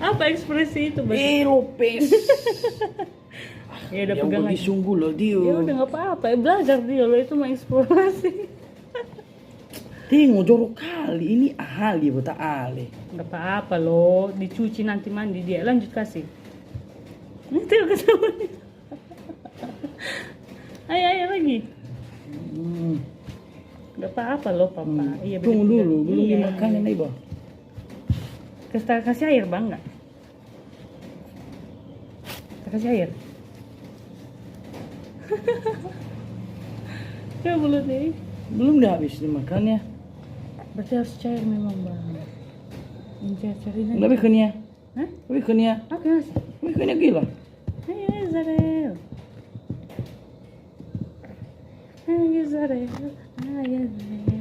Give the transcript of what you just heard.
Apa ekspresi itu, Bang? Lopez. Ya udah Yang pegang bagi aja. sungguh loh dia. Ya udah nggak apa-apa, belajar dia lo itu mengeksplorasi. Tengok jorok kali, ini ahli betul ahli. Nggak apa-apa lo, dicuci nanti mandi dia. Lanjut kasih. Ini tengok ke sama dia. Ayo lagi. Nggak apa-apa lo, papa. Iya, Tunggu bener-bener. dulu, belum Iya. dimakan nih bang. Kasih air bang nggak? Kasih air. Coba mulut nih. Belum dah habis dimakannya. Berarti harus cair memang bang. Yang cair-cairin aja. Lebih kenyah. Hah? Lebih kenyah. Oke mas. Lebih kenyah gila. Ayo Zarel. Ayo Zarel. Ayo Zarel.